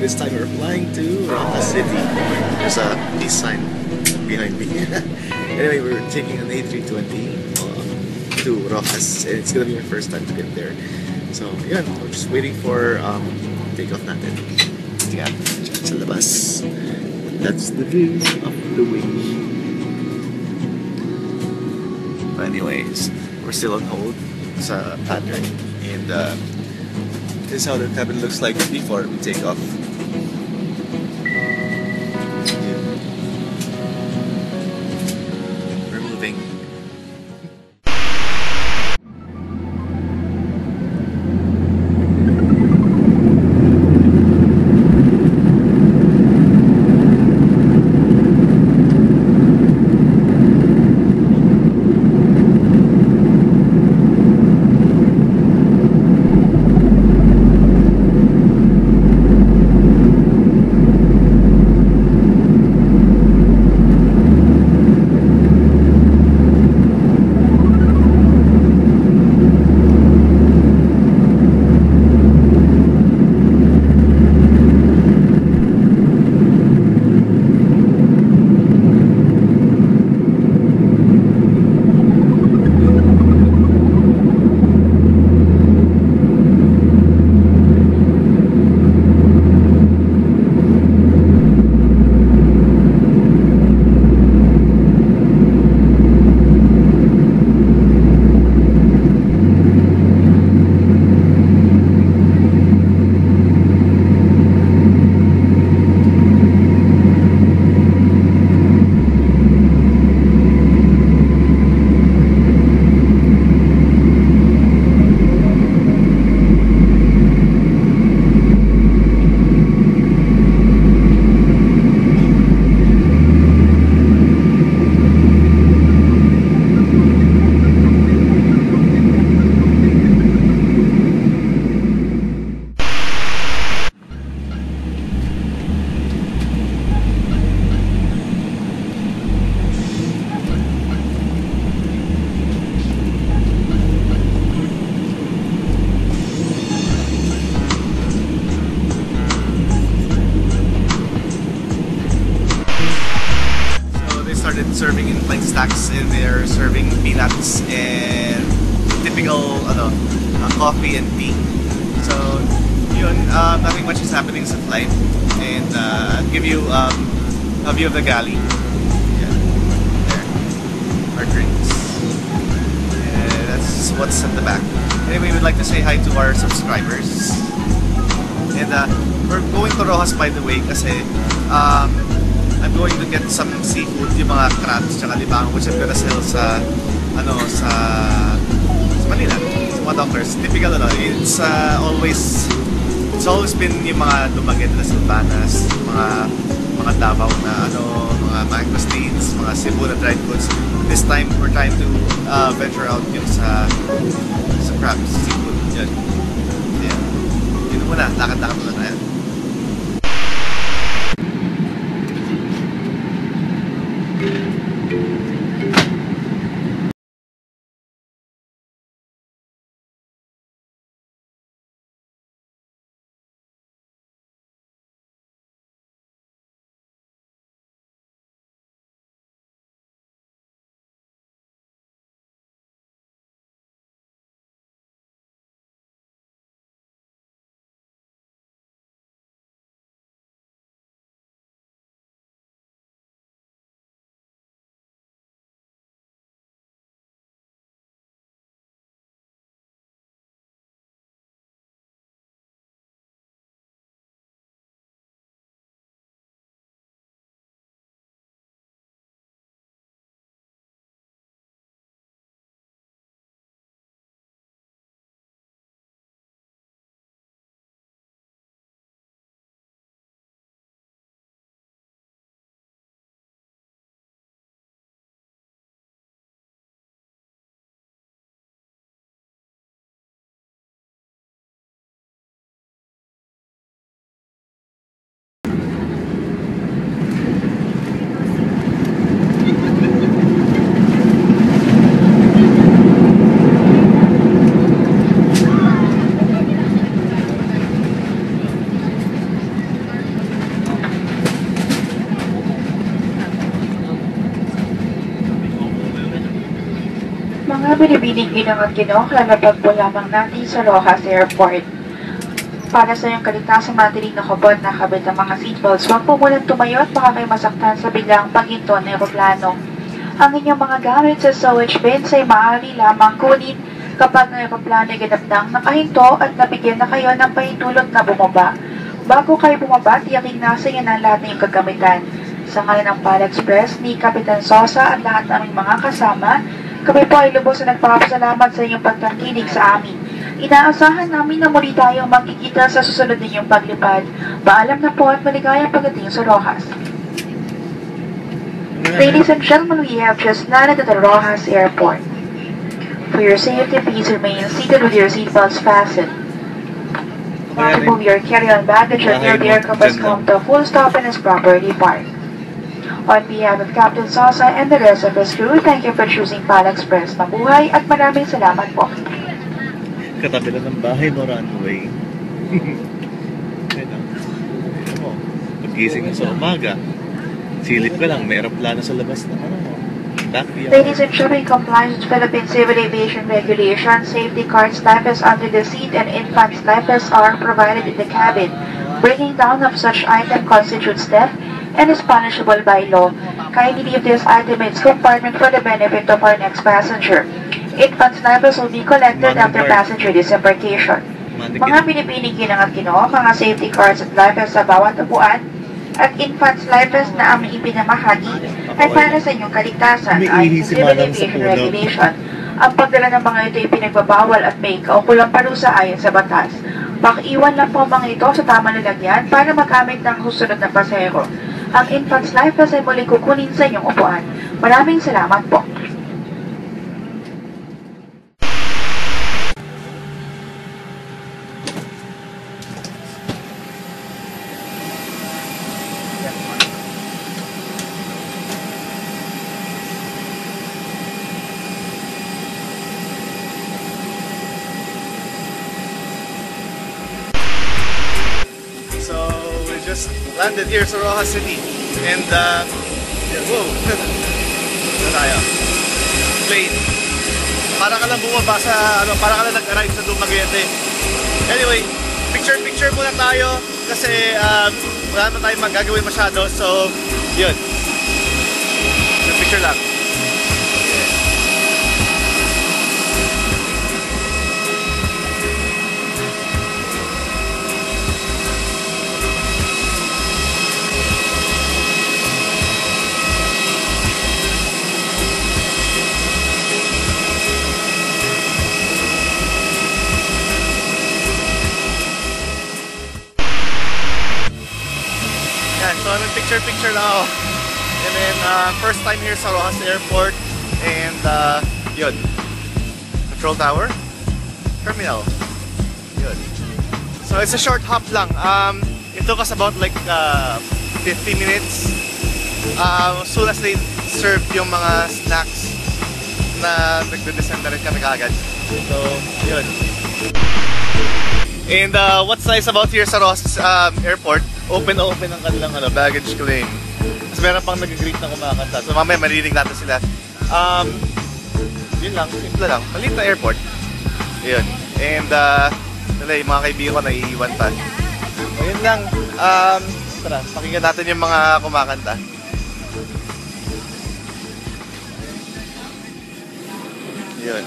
this time we're flying to Roca City. There's a peace sign behind me. Anyway, we're taking an A320 to Rojas, and it's gonna be my first time to get there. So, yun, we're just waiting for takeoff natin. Yeah, sa labas. That's the view of the wing. But anyways, we're still on hold sa pattern, and this is how the cabin looks like before we take off. We're moving. Started serving in plain stacks, and they're serving peanuts and typical coffee and tea. So yun, nothing much is happening sa flight, and I'll give you a view of the galley. Yeah, there, our drinks. And that's what's at the back. Anyway, we'd like to say hi to our subscribers, and we're going to Rojas, by the way, kasi I'm going to get some seafood, yung mga crabs tsaka libang, which I'm gonna sell sa sa Manila, sa mga dockers. Typical it's always been yung mga Dumaguete na Silvanas, mga Davao na mga mangosteens, mga Cebu na dried goods. This time we're trying to venture out yung sa crabs, seafood. Yun muna, lakad-lakad muna tayo. Mga binibining ginang at ginoo, lalapag po lamang natin sa Rojas Airport. Para sa iyong kaligtasang matiling nakabot na kabit ang mga seatbelts, huwag po munang tumayo at baka kayo masaktan sa biglang paghinto ng eroplano. Ang inyong mga gamit sa stowage bins ay maaari lamang kunin kapag ang eroplano ay ganap nang nakahinto at nabigyan na kayo ng pahintulot na bumaba. Bago kayo bumaba, tiyaking nasa inyo na lahat ng iyong kagamitan. Sa ngalan ng PAL Express ni Kapitan Sosa at lahat ng aming mga kasama, kami po ay lubos na nagpapasalamat sa inyong pagtangkilik sa amin. Inaasahan namin na muli tayong magkikita sa susunod ninyong paglipad. Paalam na po at maligayang pagdating sa Rojas. Ladies and gentlemen, we have just landed at the Rojas Airport. For your safety, please remain seated with your seatbelts fastened. Now remove your carry-on baggage until the aircraft has come to a full stop and is properly parked. On behalf of Captain Sosa and the rest of his crew, thank you for choosing PAL Express. Mabuhay at maraming salamat po. Katabi lang ng bahay mo, runway. Ayun mo, pag-gising mo sa umaga, silip ka lang, may aeroplano sa labas na Ladies and gentlemen, in compliance with Philippine Civil Aviation Regulations, safety cards, life vests under the seat, and infants' life vests are provided in the cabin. Breaking down of such item constitutes theft and is punishable by law. Kindly leave this item in its compartment for the benefit of our next passenger. Infants' life vests will be collected after passenger disembarkation. Mga binibining ginang at ginoo, mga safety cards at life vests sa bawat upuan at infants' life vest na aming ipinamahagi ay para sa inyong kaligtasan ayon sa Civil Aviation Regulation. Ang pagdala ng mga ito ay pinagbabawal at may kaukulang parusa ayon sa batas. Pakiiwan lang po ang mga ito sa tamang lalagyan para magamit ng susunod na pasahero. Ang infants' life vest ay muling kukunin sa inyong upuan. Maraming salamat po. Just landed here sa Rojas City and whoa na tayo plane para ka lang bumaba sa para ka lang nag-arrive sa Dumaguete. Anyway, picture muna tayo kasi wala na tayong magagawin masyado, so yun, picture lang. So picture lang ako. And then first time here sa Rojas Airport and yun, control tower, terminal, yun. So it's a short hop lang. It took us about like 50 minutes. As soon as they served yung mga snacks na nagde-descend na rin kami kaagad. So yun. And what's nice about here sa Rojas Airport, open ang kanilang baggage claim. Tapos meron pang nag-greet na kumakanta. So mamaya marinig natin sila. Yun lang, simple lang. Maliit na airport. Yun. And yung mga kaibigan ko naiiwan pa. So yun lang. Tara, pakinggan natin yung mga kumakanta. Yun.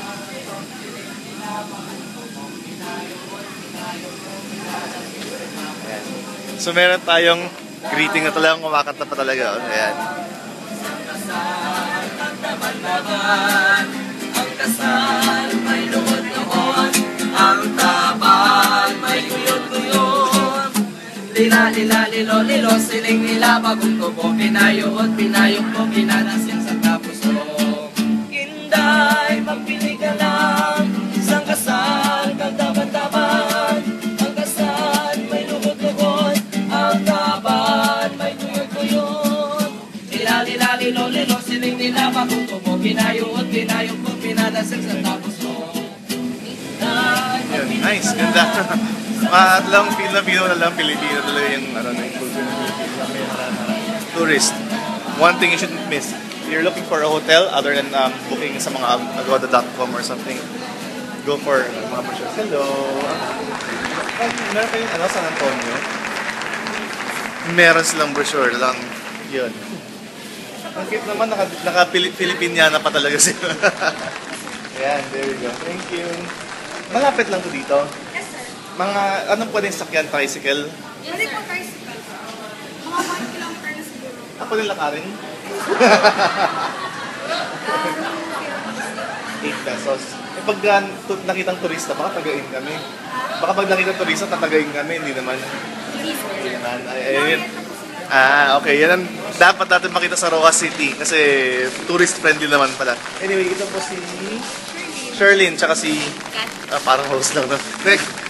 So meron tayong greeting na talagang kumakanta pa talaga. Ayan. Ang kasal may luhod-luhod, ang tabal may guyot-guyot. Lila-lila-lilo-lilo, siling nila bagong tubo, pinayot, pinayok ko, pinanasin sa tapuso. Inday, magpili ka lang, isang kasal, kagdaban-daban. Ang kasal may luhod-luhod, ang tabal may guyot-guyot. Lila-lila-lilo-lilo, siling nila bagong tubo, pinayot, pinayok ko, pinanasin sa tapuso. Nice, ganda. Lang Filipino na lang, Pilipino talaga yung culture ng Pilipino. Tourist. One thing you shouldn't miss. you're looking for a hotel other than booking sa mga agoda.com or something, go for mga brochures. Hello! Meron kayong San Antonio? Meron silang brochure lang. Yun. Ang cute naman, naka-Filipiniana pa talaga sila. Ayan, there we go. Thank you. Malapit lang to dito. Yes, sir. Mga, anong pwedeng sakyan? Tricycle? Pwede po tricycle. Mga 1 kilometer na siguro. Ako nila ka rin? 8 pesos. Eh pag nakitang turista, baka tagain kami. Baka pag nakitang turista, tatagain kami. Hindi naman. Hindi naman. Ayun. Okay. Yan ang dapat natin makita sa Roa City. Kasi tourist friendly naman pala. Anyway, ito po si Sherlyn, tsaka si... parang host lang, no?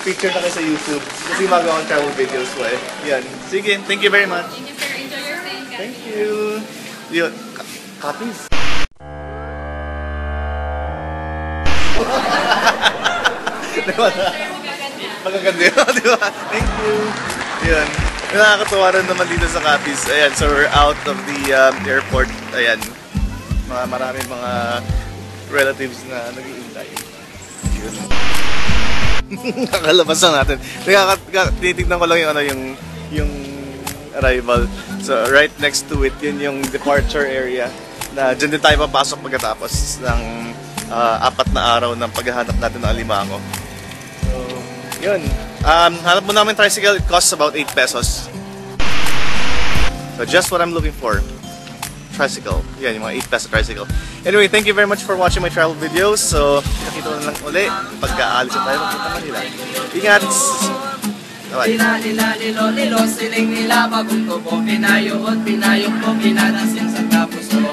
Picture na kayo sa YouTube. Kasi magawa ang travel videos ko eh. Yan. Sige, thank you very much. Thank you, sir. Enjoy your stay, guys. Thank you. Yun. Copies. Magaganda yun, di ba? Thank you. Yan. Nakakatuwa rin naman dito sa Capiz. Ayan, so we're out of the airport. Ayan. Maraming mga relatives na nag-iintay. Yun. Nakalabas na natin. Titignan ko lang yung arrival. So right next to it, yun yung departure area. Na dyan din tayo papasok pagkatapos ng 4 na araw ng paghahanap natin ng alimango. So, yun. Hanap mo namin tricycle, it costs about 8 pesos. So just what I'm looking for. Tricycle. Yan, yung mga 8 peso tricycle. Anyway, thank you very much for watching my travel videos. So, nakita na lang uli pagka-alis na tayo magpunta Manila. Ingat! Bye-bye! Lilo, siling nila bagong tubo, pinayot, pinayok ko, pinadasin sa kapuso.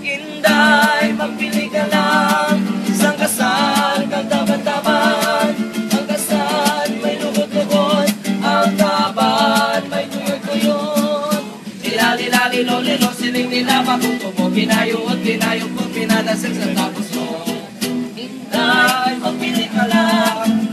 Inday, magpili ka lang, isang kasal, kang daban-daban. Ang kasal, may lugod-lugod, ang daban, may tuyod-tuyod. Lilo, siling nila bagong tubo, pinayot, pinayok ko, pinadasin sa kapuso. Inday, magpili ka lang,